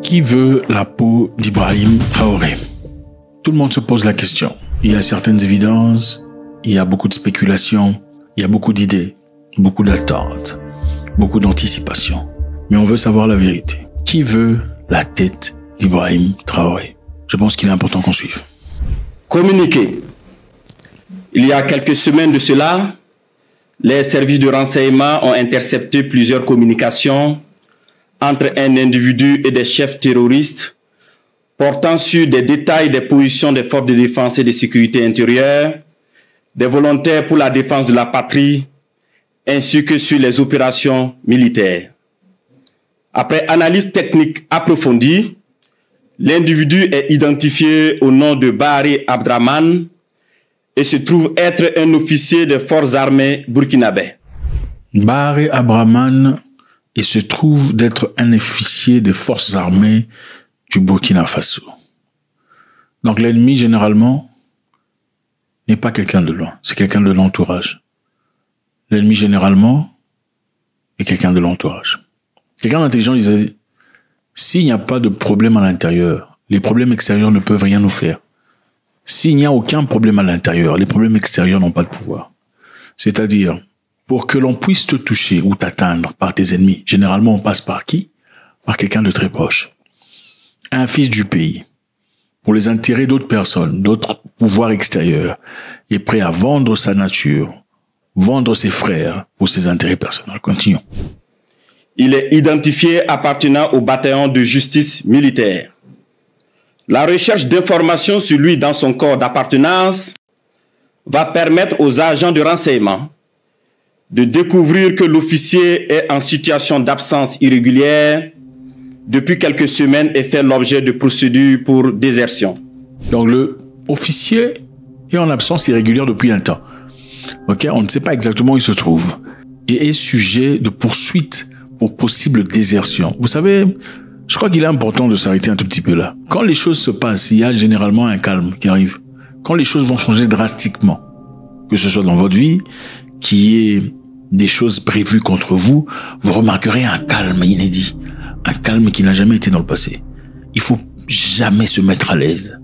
Qui veut la peau d'Ibrahim Traoré? Tout le monde se pose la question. Il y a certaines évidences, il y a beaucoup de spéculations, il y a beaucoup d'idées, beaucoup d'attentes, beaucoup d'anticipations. Mais on veut savoir la vérité. Qui veut la tête d'Ibrahim Traoré? Je pense qu'il est important qu'on suive. Communiqué. Il y a quelques semaines de cela, les services de renseignement ont intercepté plusieurs communications entre un individu et des chefs terroristes portant sur des détails des positions des forces de défense et de sécurité intérieure, des volontaires pour la défense de la patrie, ainsi que sur les opérations militaires. Après analyse technique approfondie, l'individu est identifié au nom de Bahari Abdraman et se trouve être un officier des forces armées burkinabè. Bahari Abdraman et se trouve d'être un officier des forces armées du Burkina Faso. Donc l'ennemi, généralement, n'est pas quelqu'un de loin, c'est quelqu'un de l'entourage. L'ennemi, généralement, est quelqu'un de l'entourage. Quelqu'un d'intelligent disait, s'il n'y a pas de problème à l'intérieur, les problèmes extérieurs ne peuvent rien nous faire. S'il n'y a aucun problème à l'intérieur, les problèmes extérieurs n'ont pas de pouvoir. C'est-à-dire, pour que l'on puisse te toucher ou t'atteindre par tes ennemis, généralement on passe par qui? Par quelqu'un de très proche. Un fils du pays, pour les intérêts d'autres personnes, d'autres pouvoirs extérieurs, est prêt à vendre sa nature, vendre ses frères pour ses intérêts personnels. Continuons. Il est identifié appartenant au bataillon de justice militaire. La recherche d'informations sur lui dans son corps d'appartenance va permettre aux agents de renseignement de découvrir que l'officier est en situation d'absence irrégulière depuis quelques semaines et fait l'objet de procédures pour désertion. Donc l'officier est en absence irrégulière depuis un temps. Ok, on ne sait pas exactement où il se trouve et est sujet de poursuite pour possible désertion. Vous savez, je crois qu'il est important de s'arrêter un tout petit peu là. Quand les choses se passent, il y a généralement un calme qui arrive. Quand les choses vont changer drastiquement, que ce soit dans votre vie, qu'il y ait des choses prévues contre vous, vous remarquerez un calme inédit. Un calme qui n'a jamais été dans le passé. Il faut jamais se mettre à l'aise.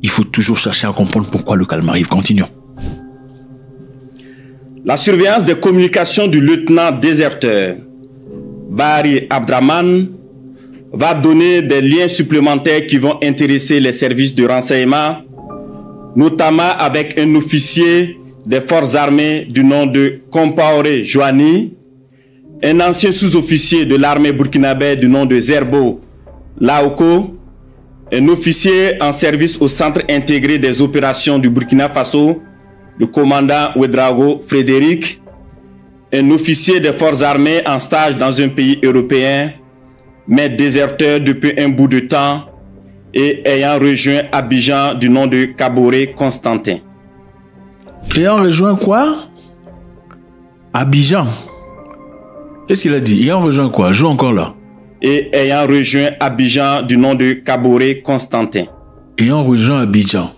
Il faut toujours chercher à comprendre pourquoi le calme arrive. Continuons. La surveillance des communications du lieutenant déserteur Bahari Abdraman va donner des liens supplémentaires qui vont intéresser les services de renseignement, notamment avec un officier des forces armées du nom de Compaoré Joani, un ancien sous-officier de l'armée burkinabè du nom de Zerbo Laoko, un officier en service au centre intégré des opérations du Burkina Faso, le commandant Ouedraogo Frédéric, un officier des forces armées en stage dans un pays européen, mais déserteur depuis un bout de temps et ayant rejoint Abidjan du nom de Kaboré Constantin. Ayant rejoint quoi? Abidjan. Qu'est-ce qu'il a dit? Ayant rejoint quoi? Joue encore là. Et ayant rejoint Abidjan du nom de Kaboré Constantin. Ayant rejoint Abidjan.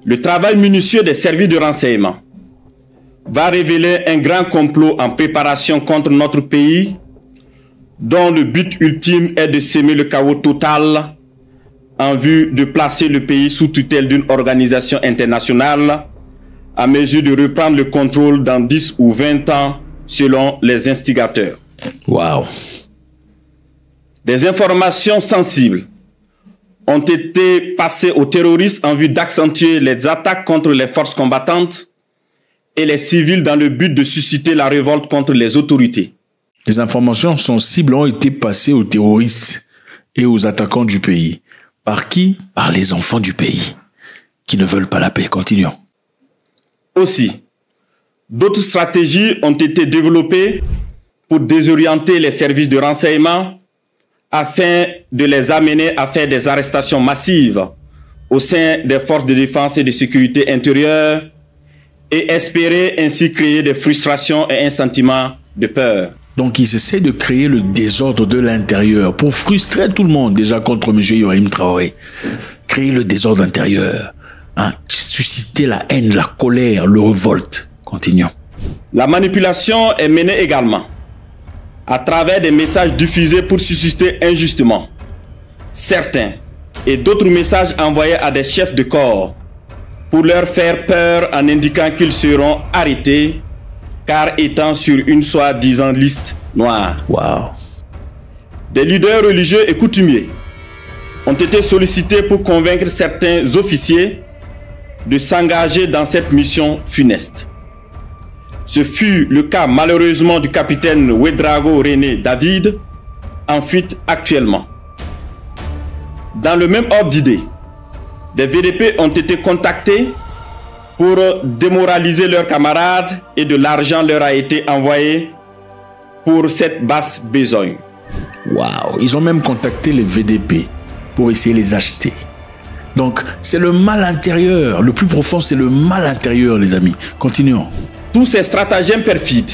Le travail minutieux des services de renseignement va révéler un grand complot en préparation contre notre pays, dont le but ultime est de semer le chaos total en vue de placer le pays sous tutelle d'une organisation internationale à mesure de reprendre le contrôle dans 10 ou 20 ans selon les instigateurs. Wow. Des informations sensibles ont été passées aux terroristes en vue d'accentuer les attaques contre les forces combattantes et les civils dans le but de susciter la révolte contre les autorités. Les informations sensibles ont été passées aux terroristes et aux attaquants du pays. Par qui? Par les enfants du pays, qui ne veulent pas la paix. Continuons. Aussi, d'autres stratégies ont été développées pour désorienter les services de renseignement afin de les amener à faire des arrestations massives au sein des forces de défense et de sécurité intérieure et espérer ainsi créer des frustrations et un sentiment de peur. Donc, ils essaient de créer le désordre de l'intérieur pour frustrer tout le monde, déjà contre M. Ibrahim Traoré. Créer le désordre intérieur, susciter la haine, la colère, le révolte. Continuons. La manipulation est menée également à travers des messages diffusés pour susciter injustement certains et d'autres messages envoyés à des chefs de corps pour leur faire peur en indiquant qu'ils seront arrêtés car étant sur une soi-disant liste noire. Wow. Des leaders religieux et coutumiers ont été sollicités pour convaincre certains officiers de s'engager dans cette mission funeste. Ce fut le cas malheureusement du capitaine Ouédraogo René David, en fuite actuellement. Dans le même ordre d'idée, des VDP ont été contactés pour démoraliser leurs camarades et de l'argent leur a été envoyé pour cette basse besogne. Waouh, ils ont même contacté les VDP pour essayer de les acheter. Donc, c'est le mal intérieur. Le plus profond, c'est le mal intérieur, les amis. Continuons. Tous ces stratagèmes perfides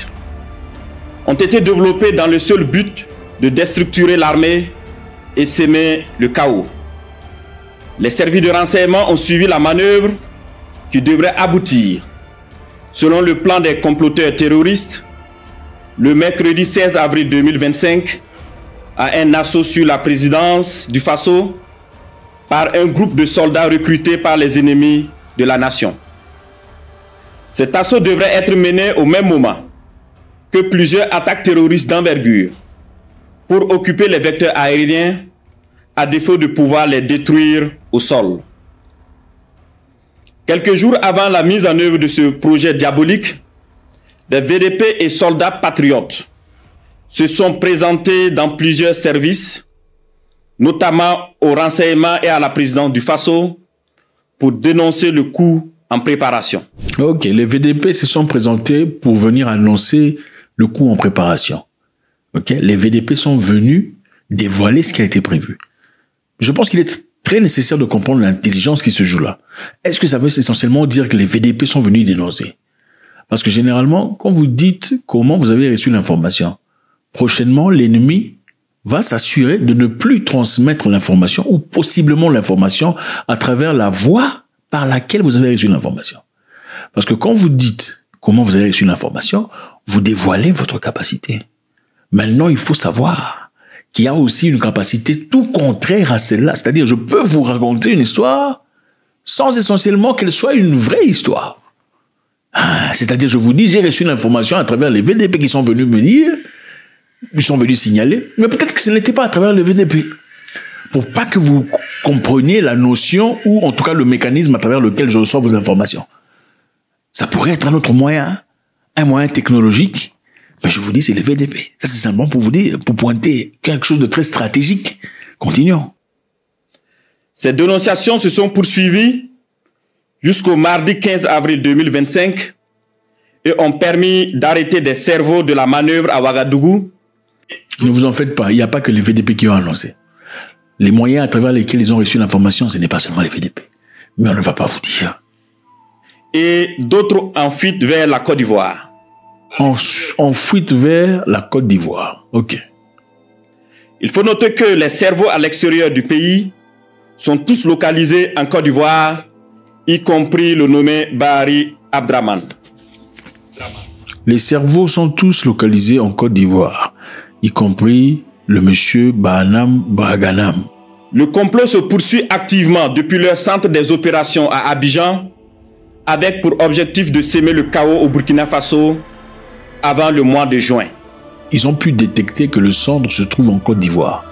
ont été développés dans le seul but de déstructurer l'armée et s'aimer le chaos. Les services de renseignement ont suivi la manœuvre qui devrait aboutir, selon le plan des comploteurs terroristes, le mercredi 16 avril 2025, à un assaut sur la présidence du Faso par un groupe de soldats recrutés par les ennemis de la nation. Cet assaut devrait être mené au même moment que plusieurs attaques terroristes d'envergure pour occuper les vecteurs aériens à défaut de pouvoir les détruire au sol. Quelques jours avant la mise en œuvre de ce projet diabolique, des VDP et soldats patriotes se sont présentés dans plusieurs services, notamment au renseignement et à la présidence du Faso, pour dénoncer le coup en préparation. Ok, les VDP se sont présentés pour venir annoncer le coup en préparation. Ok, les VDP sont venus dévoiler ce qui a été prévu. Je pense qu'il est très nécessaire de comprendre l'intelligence qui se joue là. Est-ce que ça veut essentiellement dire que les VDP sont venus dénoncer? Parce que généralement, quand vous dites comment vous avez reçu l'information, prochainement, l'ennemi va s'assurer de ne plus transmettre l'information ou possiblement l'information à travers la voie par laquelle vous avez reçu l'information. Parce que quand vous dites comment vous avez reçu l'information, vous dévoilez votre capacité. Maintenant, il faut savoir qu'il y a aussi une capacité tout contraire à celle-là. C'est-à-dire, je peux vous raconter une histoire sans essentiellement qu'elle soit une vraie histoire. C'est-à-dire, je vous dis, j'ai reçu l'information à travers les VDP qui sont venus me dire, ils sont venus signaler, mais peut-être que ce n'était pas à travers les VDP. Pour pas que vous compreniez la notion ou en tout cas le mécanisme à travers lequel je reçois vos informations. Ça pourrait être un autre moyen, un moyen technologique, mais je vous dis, c'est les VDP. Ça, c'est simplement pour vous dire, pour pointer quelque chose de très stratégique. Continuons. Ces dénonciations se sont poursuivies jusqu'au mardi 15 avril 2025 et ont permis d'arrêter des cerveaux de la manœuvre à Ouagadougou. Ne vous en faites pas, il n'y a pas que les VDP qui ont annoncé. Les moyens à travers lesquels ils ont reçu l'information, ce n'est pas seulement les VDP. Mais on ne va pas vous dire. Et d'autres en fuite vers la Côte d'Ivoire. En fuite vers la Côte d'Ivoire. Ok. Il faut noter que les cerveaux à l'extérieur du pays sont tous localisés en Côte d'Ivoire, y compris le nommé Bahari Abdraman. Les cerveaux sont tous localisés en Côte d'Ivoire, y compris le monsieur Bahanam Baganam. Le complot se poursuit activement depuis leur centre des opérations à Abidjan, avec pour objectif de s'aimer le chaos au Burkina Faso avant le mois de juin. Ils ont pu détecter que le centre se trouve en Côte d'Ivoire.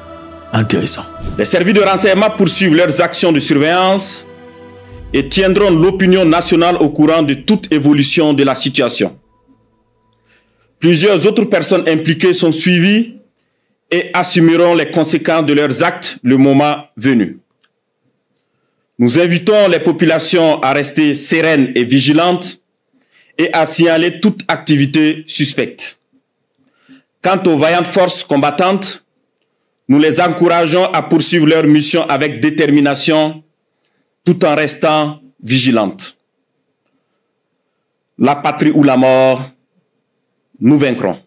Intéressant. Les services de renseignement poursuivent leurs actions de surveillance et tiendront l'opinion nationale au courant de toute évolution de la situation. Plusieurs autres personnes impliquées sont suivies et assumeront les conséquences de leurs actes le moment venu. Nous invitons les populations à rester sereines et vigilantes et à signaler toute activité suspecte. Quant aux vaillantes forces combattantes, nous les encourageons à poursuivre leur mission avec détermination tout en restant vigilantes. La patrie ou la mort, nous vaincrons.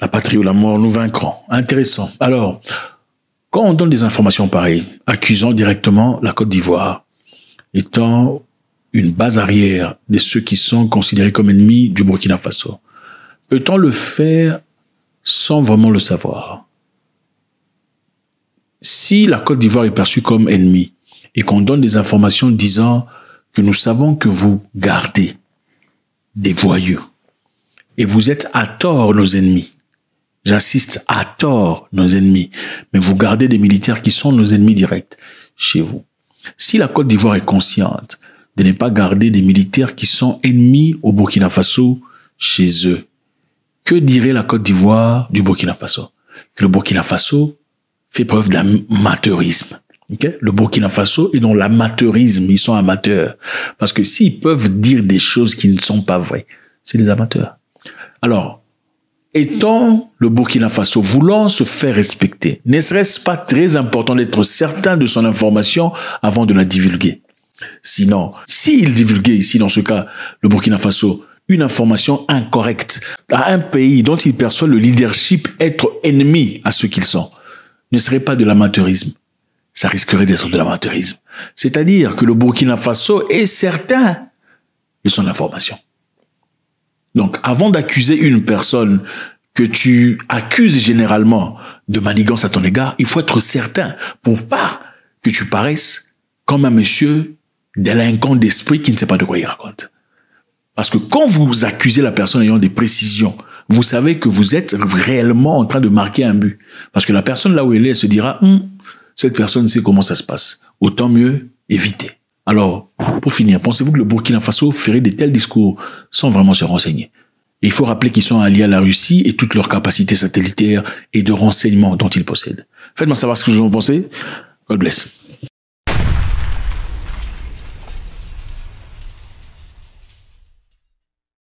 La patrie ou la mort, nous vaincrons. Intéressant. Alors, quand on donne des informations pareilles, accusant directement la Côte d'Ivoire, étant une base arrière de ceux qui sont considérés comme ennemis du Burkina Faso, peut-on le faire sans vraiment le savoir? si la Côte d'Ivoire est perçue comme ennemie et qu'on donne des informations disant que nous savons que vous gardez des voyous et vous êtes à tort nos ennemis, j'insiste, à tort nos ennemis, mais vous gardez des militaires qui sont nos ennemis directs chez vous. Si la Côte d'Ivoire est consciente de ne pas garder des militaires qui sont ennemis au Burkina Faso chez eux, que dirait la Côte d'Ivoire du Burkina Faso? Que le Burkina Faso fait preuve d'amateurisme. Okay? Le Burkina Faso est dans l'amateurisme, ils sont amateurs. Parce que s'ils peuvent dire des choses qui ne sont pas vraies, c'est des amateurs. Alors, étant le Burkina Faso voulant se faire respecter, ne serait-ce pas très important d'être certain de son information avant de la divulguer? Sinon, s'il divulguait ici, dans ce cas, le Burkina Faso, une information incorrecte à un pays dont il perçoit le leadership être ennemi à ce qu'ils sont, ne serait pas de l'amateurisme. Ça risquerait d'être de l'amateurisme. C'est-à-dire que le Burkina Faso est certain de son information. Donc, avant d'accuser une personne que tu accuses généralement de manigance à ton égard, il faut être certain pour pas que tu paraisses comme un monsieur délinquant d'esprit qui ne sait pas de quoi il raconte. Parce que quand vous accusez la personne ayant des précisions, vous savez que vous êtes réellement en train de marquer un but. Parce que la personne là où elle est, elle se dira, cette personne sait comment ça se passe. Autant mieux éviter. Alors, pour finir, pensez-vous que le Burkina Faso ferait de tels discours sans vraiment se renseigner? Et il faut rappeler qu'ils sont alliés à la Russie et toutes leurs capacités satellitaires et de renseignement dont ils possèdent. Faites-moi savoir ce que vous en pensez. God bless.